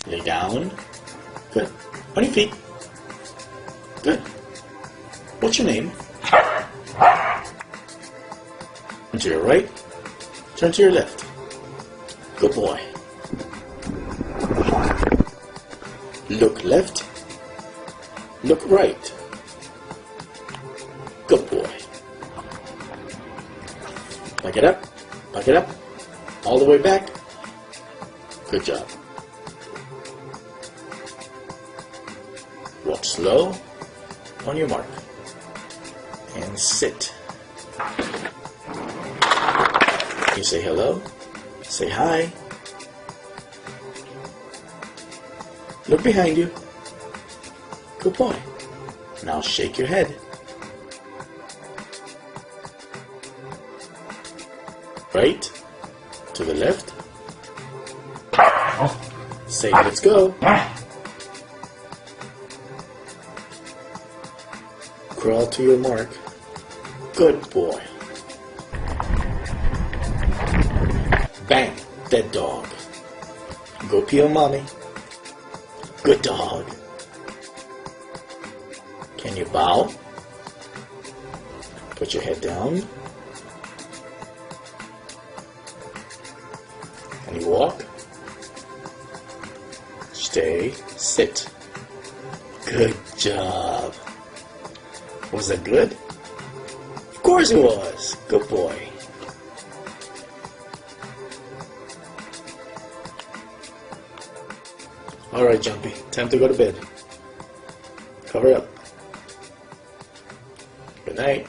Lay down. Good. On your feet. Good. What's your name? Turn to your right. Turn to your left. Good boy. Look left. Look right. Good boy. Back it up. Back it up. All the way back. Good job. Walk slow. On your mark. And sit. You say hello. Say hi. Look behind you. Good boy. Now shake your head. Right to the left. Say let's go. Crawl to your mark. Good boy. Bang, dead dog. Go pee on mommy. Good dog. Can you bow? Put your head down. Can you walk? Stay, sit. Good job. Was that good? Of course it was. Good boy. Alright, Jumpy. Time to go to bed. Cover up. Good night.